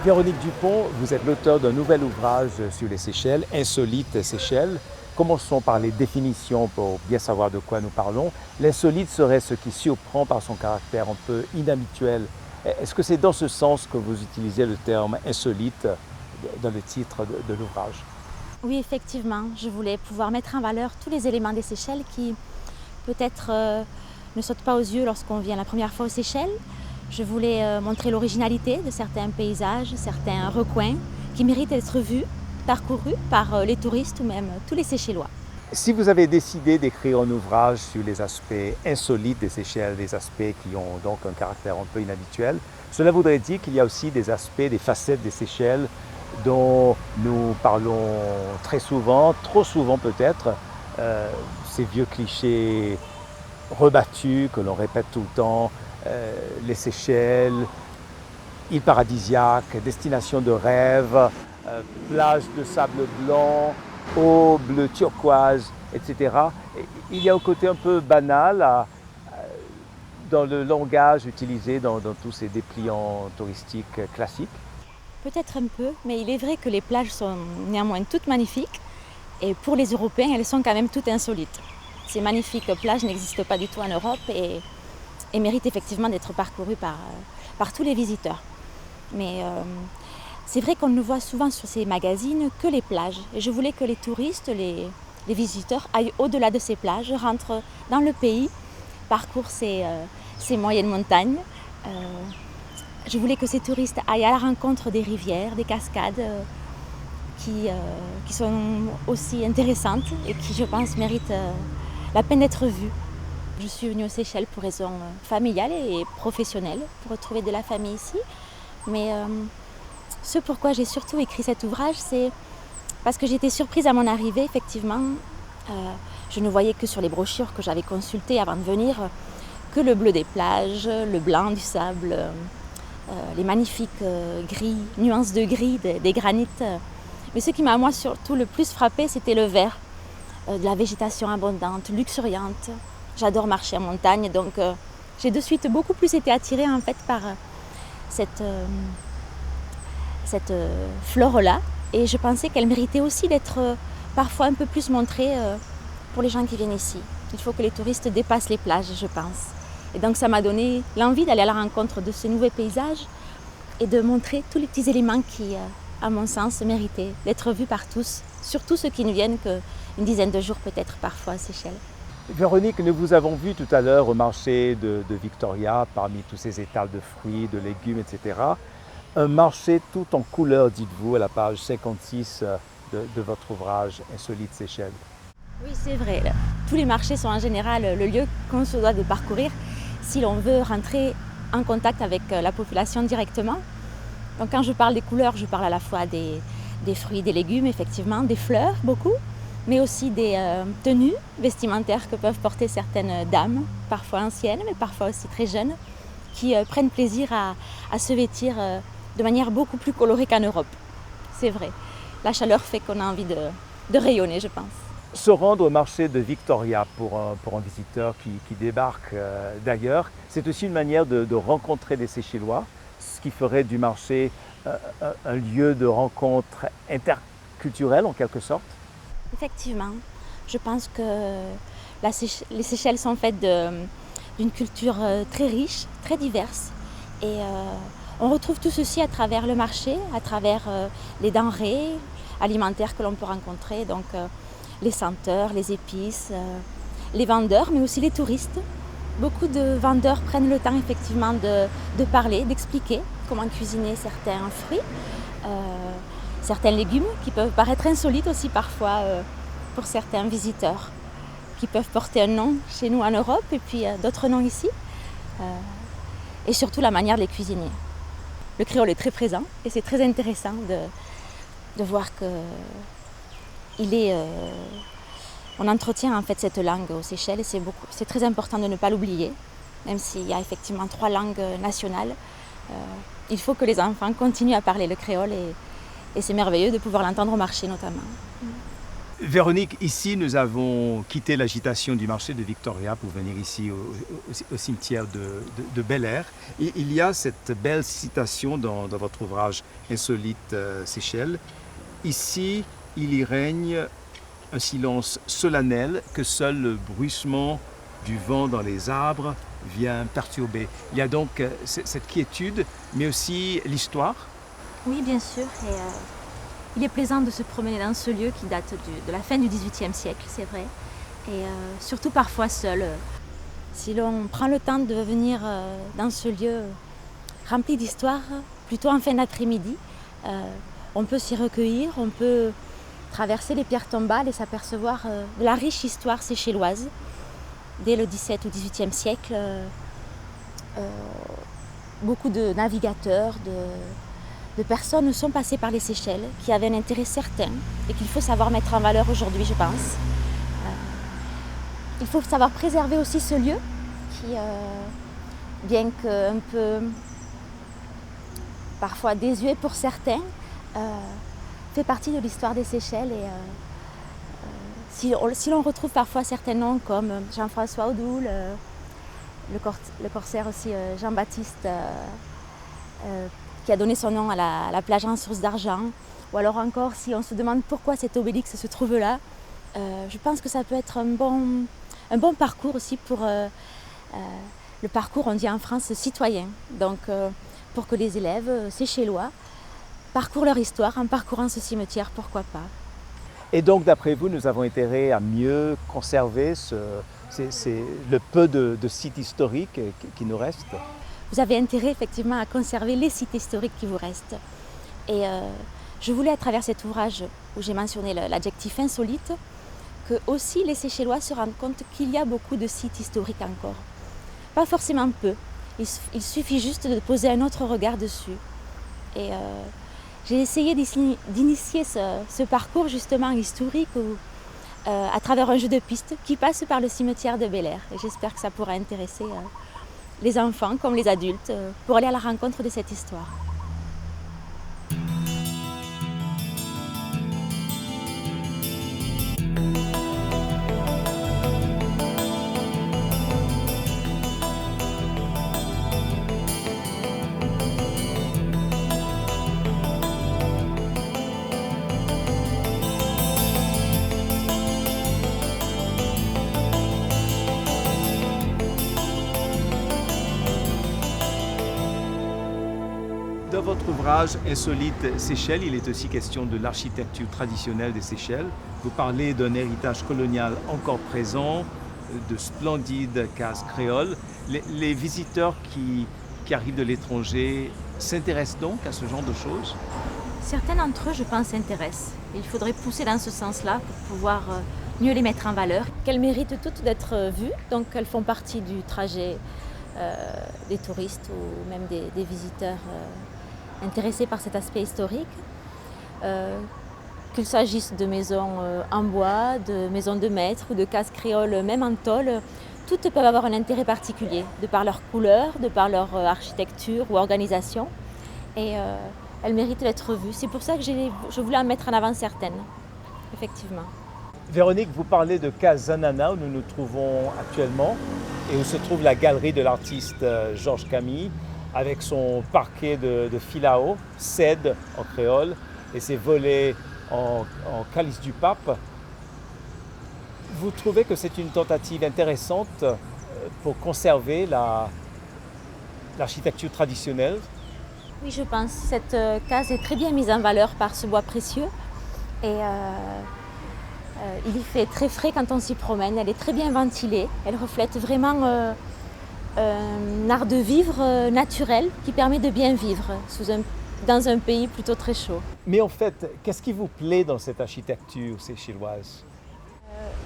Véronique Dupont, vous êtes l'auteur d'un nouvel ouvrage sur les Seychelles, Insolites Seychelles. Commençons par les définitions pour bien savoir de quoi nous parlons. L'insolite serait ce qui surprend par son caractère un peu inhabituel. Est-ce que c'est dans ce sens que vous utilisez le terme insolite dans le titre de l'ouvrage? Oui, effectivement, je voulais pouvoir mettre en valeur tous les éléments des Seychelles qui peut-être ne sautent pas aux yeux lorsqu'on vient la première fois aux Seychelles. Je voulais montrer l'originalité de certains paysages, certains recoins qui méritent d'être vus, parcourus par les touristes ou même tous les Seychellois. Si vous avez décidé d'écrire un ouvrage sur les aspects insolites des Seychelles, des aspects qui ont donc un caractère un peu inhabituel, cela voudrait dire qu'il y a aussi des aspects, des facettes des Seychelles dont nous parlons très souvent, trop souvent peut-être, ces vieux clichés rebattus que l'on répète tout le temps, les Seychelles, île paradisiaque, destination de rêve, plage de sable blanc, eau bleu turquoise, etc. Il y a un côté un peu banal dans le langage utilisé dans tous ces dépliants touristiques classiques. Peut-être un peu, mais il est vrai que les plages sont néanmoins toutes magnifiques et pour les Européens, elles sont quand même toutes insolites. Ces magnifiques plages n'existent pas du tout en Europe et méritent effectivement d'être parcourues par tous les visiteurs. Mais c'est vrai qu'on ne voit souvent sur ces magazines que les plages. Et je voulais que les touristes, les visiteurs aillent au-delà de ces plages, rentrent dans le pays, parcourent ces moyennes montagnes. Je voulais que ces touristes aillent à la rencontre des rivières, des cascades qui sont aussi intéressantes et qui, je pense, méritent la peine d'être vues. Je suis venue aux Seychelles pour raisons familiales et professionnelles, pour retrouver de la famille ici. Mais ce pourquoi j'ai surtout écrit cet ouvrage, c'est parce que j'étais surprise à mon arrivée, effectivement. Je ne voyais que sur les brochures que j'avais consultées avant de venir que le bleu des plages, le blanc du sable, les magnifiques gris, nuances de gris des granites. Mais ce qui m'a moi surtout le plus frappé, c'était le vert, de la végétation abondante, luxuriante. J'adore marcher en montagne, donc j'ai de suite beaucoup plus été attirée en fait par cette flore-là. Et je pensais qu'elle méritait aussi d'être parfois un peu plus montrée pour les gens qui viennent ici. Il faut que les touristes dépassent les plages, je pense. Et donc ça m'a donné l'envie d'aller à la rencontre de ce nouveau paysage et de montrer tous les petits éléments qui, à mon sens, méritaient d'être vus par tous, surtout ceux qui ne viennent qu'une dizaine de jours peut-être parfois à Seychelles. Véronique, nous vous avons vu tout à l'heure au marché de Victoria, parmi tous ces étals de fruits, de légumes, etc. Un marché tout en couleurs, dites-vous, à la page 56 de votre ouvrage Insolites Seychelles. Oui, c'est vrai. Tous les marchés sont en général le lieu qu'on se doit de parcourir si l'on veut rentrer en contact avec la population directement. Donc quand je parle des couleurs, je parle à la fois des fruits, des légumes, effectivement, des fleurs, beaucoup, mais aussi des tenues vestimentaires que peuvent porter certaines dames, parfois anciennes, mais parfois aussi très jeunes, qui prennent plaisir à se vêtir de manière beaucoup plus colorée qu'en Europe. C'est vrai. La chaleur fait qu'on a envie de rayonner, je pense. Se rendre au marché de Victoria pour un visiteur qui débarque d'ailleurs, c'est aussi une manière de rencontrer des Seychellois, ce qui ferait du marché un lieu de rencontre interculturelle en quelque sorte. Effectivement, je pense que les Seychelles sont faites d'une culture très riche, très diverse. Et on retrouve tout ceci à travers le marché, à travers les denrées alimentaires que l'on peut rencontrer, donc les senteurs, les épices, les vendeurs, mais aussi les touristes. Beaucoup de vendeurs prennent le temps effectivement de parler, d'expliquer comment cuisiner certains fruits. Certains légumes qui peuvent paraître insolites aussi parfois pour certains visiteurs, qui peuvent porter un nom chez nous en Europe et puis d'autres noms ici. Et surtout la manière de les cuisiner. Le créole est très présent et c'est très intéressant de voir on entretient en fait cette langue aux Seychelles et c'est très important de ne pas l'oublier, même s'il y a effectivement 3 langues nationales. Il faut que les enfants continuent à parler le créole et c'est merveilleux de pouvoir l'entendre au marché notamment. Véronique, ici nous avons quitté l'agitation du marché de Victoria pour venir ici au cimetière de Bel Air. Et il y a cette belle citation dans votre ouvrage Insolite Seychelles. Ici, il y règne un silence solennel que seul le bruissement du vent dans les arbres vient perturber. Il y a donc cette quiétude, mais aussi l'histoire. Oui, bien sûr. Il est plaisant de se promener dans ce lieu qui date de la fin du XVIIIe siècle, c'est vrai. Et surtout parfois seul. Si l'on prend le temps de venir dans ce lieu rempli d'histoire, plutôt en fin d'après-midi, on peut s'y recueillir, on peut traverser les pierres tombales et s'apercevoir de la riche histoire séchelloise. Dès le XVIIe ou XVIIIe siècle, beaucoup de navigateurs, de personnes sont passées par les Seychelles qui avaient un intérêt certain et qu'il faut savoir mettre en valeur aujourd'hui, je pense. Il faut savoir préserver aussi ce lieu qui, bien qu'un peu parfois désuet pour certains, fait partie de l'histoire des Seychelles. Et si l'on retrouve parfois certains noms comme Jean-François Odoul, le corsaire aussi Jean-Baptiste, qui a donné son nom à la plage en source d'argent, ou alors encore si on se demande pourquoi cet obélix se trouve là, je pense que ça peut être un bon parcours aussi pour le parcours, on dit en France, citoyen. Donc pour que les élèves séchellois parcourent leur histoire en parcourant ce cimetière, pourquoi pas. Et donc d'après vous, nous avons intérêt à mieux conserver le peu de sites historiques qui nous restent. Vous avez intérêt effectivement à conserver les sites historiques qui vous restent. Et je voulais à travers cet ouvrage où j'ai mentionné l'adjectif insolite, que aussi les Seychellois se rendent compte qu'il y a beaucoup de sites historiques encore. Pas forcément peu, il suffit juste de poser un autre regard dessus. Et j'ai essayé d'initier ce parcours justement historique à travers un jeu de pistes qui passe par le cimetière de Bel Air. Et j'espère que ça pourra intéresser les enfants comme les adultes pour aller à la rencontre de cette histoire. Dans votre ouvrage Insolite Seychelles, il est aussi question de l'architecture traditionnelle des Seychelles. Vous parlez d'un héritage colonial encore présent, de splendides cases créoles. Les visiteurs qui arrivent de l'étranger s'intéressent donc à ce genre de choses? Certains d'entre eux, je pense, s'intéressent. Il faudrait pousser dans ce sens-là pour pouvoir mieux les mettre en valeur. Qu'elles méritent toutes d'être vues, donc elles font partie du trajet des touristes ou même des visiteurs intéressés par cet aspect historique. Qu'il s'agisse de maisons en bois, de maisons de maître ou de cases créoles, même en tôle, toutes peuvent avoir un intérêt particulier, de par leur couleur, de par leur architecture ou organisation. Et elles méritent d'être vues. C'est pour ça que je voulais en mettre en avant certaines, effectivement. Véronique, vous parlez de Case Zanana où nous nous trouvons actuellement et où se trouve la galerie de l'artiste Georges Camille avec son parquet de filao, cède en créole et ses volets en calice du pape. Vous trouvez que c'est une tentative intéressante pour conserver l'architecture traditionnelle? Oui, je pense. Cette case est très bien mise en valeur par ce bois précieux et il y fait très frais quand on s'y promène. Elle est très bien ventilée. Elle reflète vraiment un art de vivre naturel qui permet de bien vivre dans un pays plutôt très chaud. Mais en fait, qu'est-ce qui vous plaît dans cette architecture séchelloise?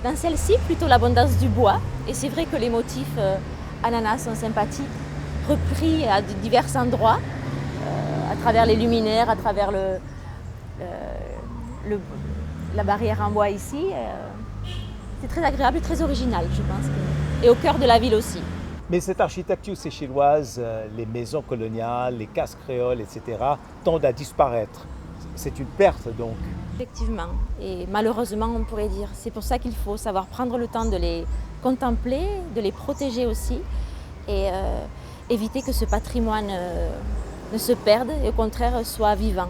Dans celle-ci, plutôt l'abondance du bois. Et c'est vrai que les motifs ananas sont sympathiques, repris à divers endroits, à travers les luminaires, à travers la barrière en bois ici, c'est très agréable et très original, je pense. Et au cœur de la ville aussi. Mais cette architecture séchelloise, les maisons coloniales, les cases créoles, etc., tendent à disparaître. C'est une perte donc. Effectivement, et malheureusement on pourrait dire. C'est pour ça qu'il faut savoir prendre le temps de les contempler, de les protéger aussi et éviter que ce patrimoine ne se perde et au contraire soit vivant.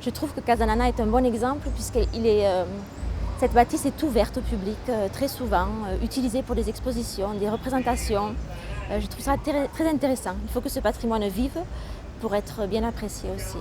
Je trouve que Casanana est un bon exemple cette bâtisse est ouverte au public très souvent, utilisée pour des expositions, des représentations. Je trouve ça très intéressant. Il faut que ce patrimoine vive pour être bien apprécié aussi.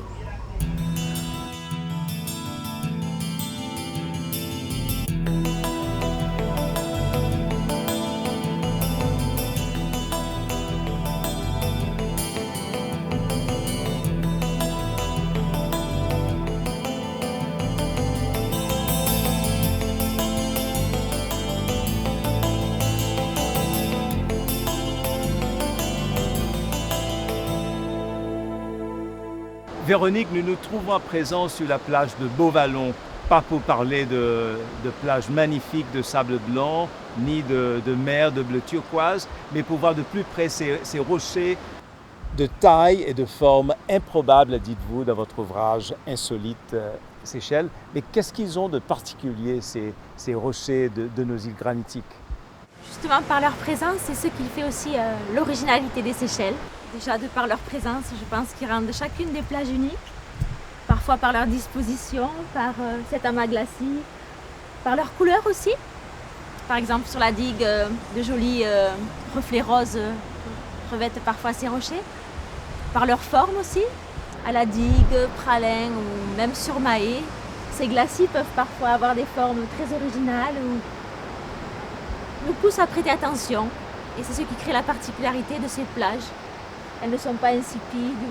Véronique, nous nous trouvons à présent sur la plage de Beauvallon, pas pour parler de plages magnifiques de sable blanc, ni de mer de bleu turquoise, mais pour voir de plus près ces rochers de taille et de forme improbables, dites-vous, dans votre ouvrage Insolite Seychelles. Mais qu'est-ce qu'ils ont de particulier, ces rochers de nos îles granitiques? Justement, par leur présence, c'est ce qui fait aussi l'originalité des Seychelles. Déjà, de par leur présence, je pense qu'ils rendent chacune des plages uniques, parfois par leur disposition, par cet amas glacis, par leur couleur aussi. Par exemple, sur la digue, de jolis reflets roses revêtent parfois ces rochers, par leur forme aussi, à la digue, pralin ou même sur Mahé. Ces glacis peuvent parfois avoir des formes très originales ou nous poussent à prêter attention. Et c'est ce qui crée la particularité de ces plages. Elles ne sont pas insipides,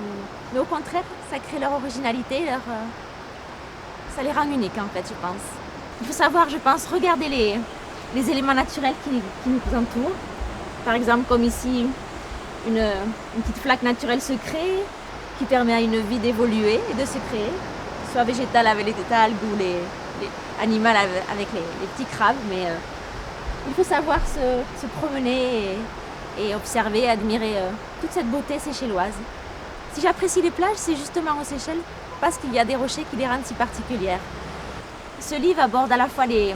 mais au contraire, ça crée leur originalité, ça les rend uniques en fait, je pense. Il faut savoir, je pense, regarder les éléments naturels qui nous entourent. Par exemple, comme ici, une petite flaque naturelle se crée, qui permet à une vie d'évoluer et de se créer, soit végétale avec les algues ou les animales avec les petits crabes, mais il faut savoir se promener et observer, admirer toute cette beauté séchelloise. Si j'apprécie les plages, c'est justement aux Seychelles parce qu'il y a des rochers qui les rendent si particulières. Ce livre aborde à la fois les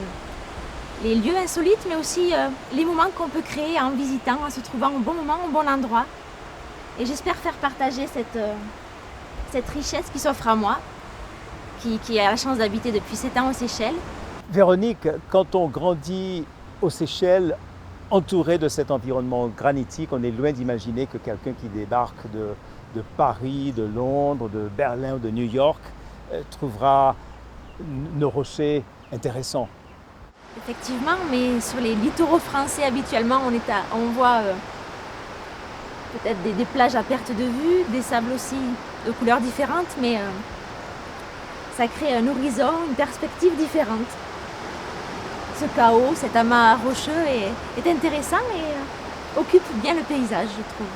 lieux insolites, mais aussi les moments qu'on peut créer en visitant, en se trouvant au bon moment, au bon endroit. Et j'espère faire partager cette richesse qui s'offre à moi, qui a la chance d'habiter depuis 7 ans aux Seychelles. Véronique, quand on grandit aux Seychelles, entouré de cet environnement granitique, on est loin d'imaginer que quelqu'un qui débarque de Paris, de Londres, de Berlin ou de New York trouvera nos rochers intéressants. Effectivement, mais sur les littoraux français, habituellement, on voit peut-être des plages à perte de vue, des sables aussi de couleurs différentes, mais ça crée un horizon, une perspective différente. Ce chaos, cet amas rocheux est intéressant et occupe bien le paysage, je trouve.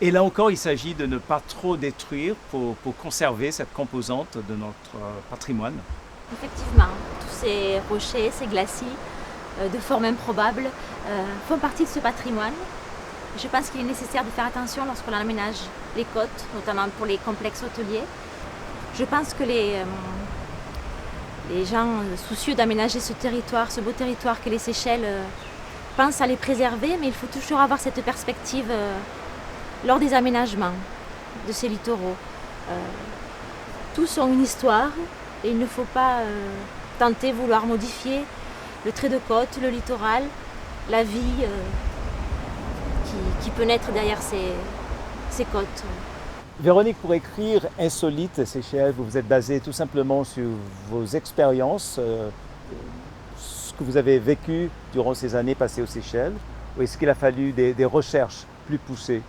Et là encore, il s'agit de ne pas trop détruire pour conserver cette composante de notre patrimoine. Effectivement, tous ces rochers, ces glacis de forme improbable font partie de ce patrimoine. Je pense qu'il est nécessaire de faire attention lorsqu'on aménage les côtes, notamment pour les complexes hôteliers. Je pense que les gens soucieux d'aménager ce territoire, ce beau territoire qu'est les Seychelles, pensent à les préserver, mais il faut toujours avoir cette perspective lors des aménagements de ces littoraux. Tous ont une histoire et il ne faut pas tenter, vouloir modifier le trait de côte, le littoral, la vie qui peut naître derrière ces côtes. Véronique, pour écrire Insolite Seychelles, vous vous êtes basée tout simplement sur vos expériences, ce que vous avez vécu durant ces années passées aux Seychelles, ou est-ce qu'il a fallu des recherches plus poussées?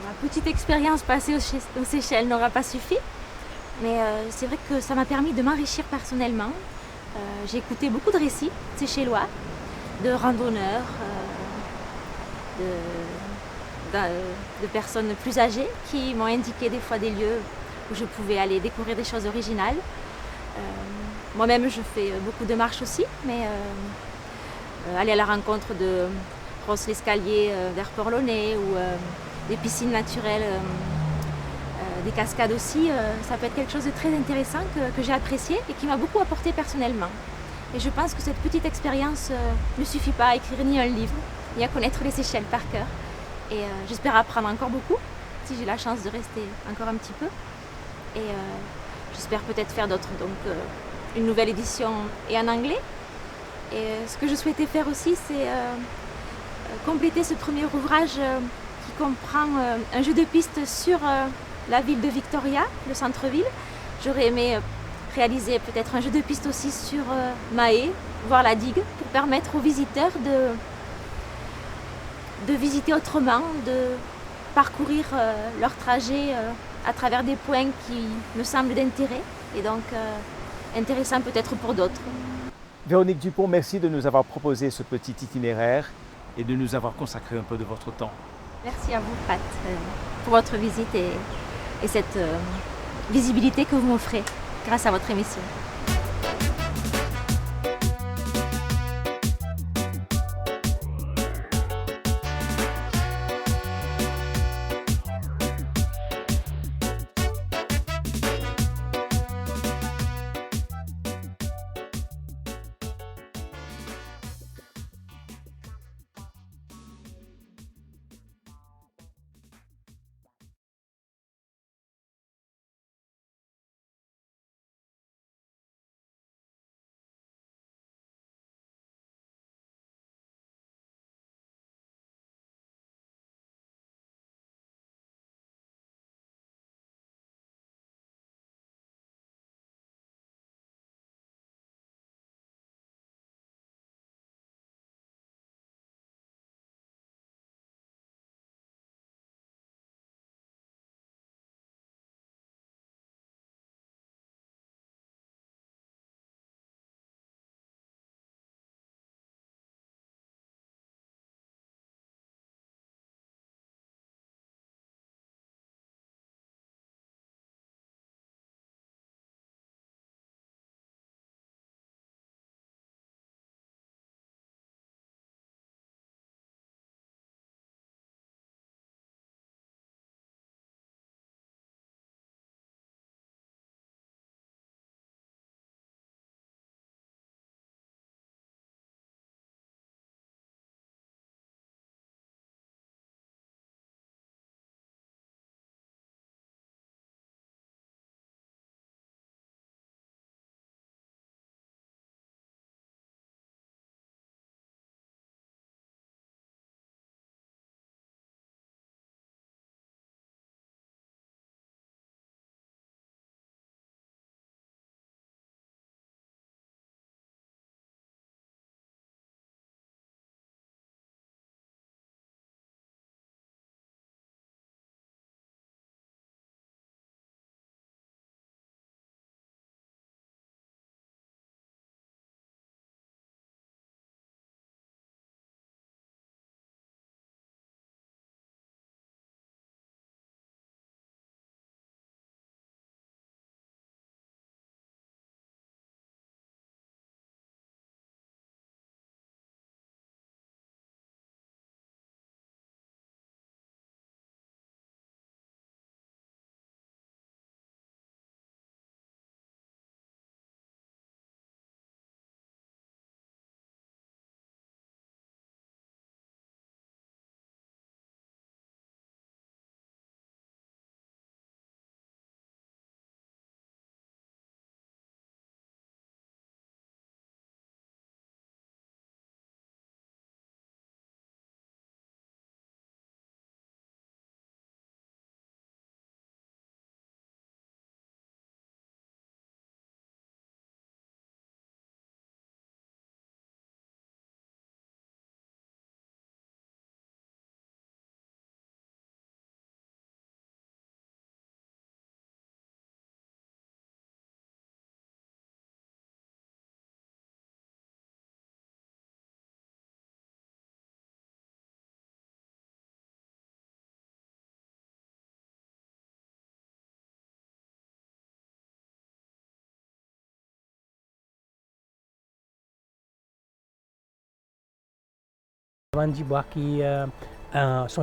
Ma petite expérience passée aux Seychelles n'aura pas suffi, mais c'est vrai que ça m'a permis de m'enrichir personnellement. J'ai écouté beaucoup de récits séchellois, de randonneurs, de personnes plus âgées qui m'ont indiqué des fois des lieux où je pouvais aller découvrir des choses originales. Moi-même, je fais beaucoup de marches aussi, mais aller à la rencontre de Rosse l'escalier vers Port-Launay ou des piscines naturelles, des cascades aussi, ça peut être quelque chose de très intéressant que j'ai apprécié et qui m'a beaucoup apporté personnellement. Et je pense que cette petite expérience ne suffit pas à écrire ni un livre, ni à connaître les Seychelles par cœur. Et j'espère apprendre encore beaucoup, si j'ai la chance de rester encore un petit peu. Et j'espère peut-être faire d'autres, donc une nouvelle édition et en anglais. Et ce que je souhaitais faire aussi, c'est compléter ce premier ouvrage qui comprend un jeu de piste sur la ville de Victoria, le centre-ville. J'aurais aimé réaliser peut-être un jeu de piste aussi sur Mahé, voir la digue, pour permettre aux visiteurs de visiter autrement, de parcourir leur trajet à travers des points qui me semblent d'intérêt et donc intéressants peut-être pour d'autres. Véronique Dupont, merci de nous avoir proposé ce petit itinéraire et de nous avoir consacré un peu de votre temps. Merci à vous, Pat, pour votre visite et cette visibilité que vous m'offrez grâce à votre émission. Avant d'y boire qui sont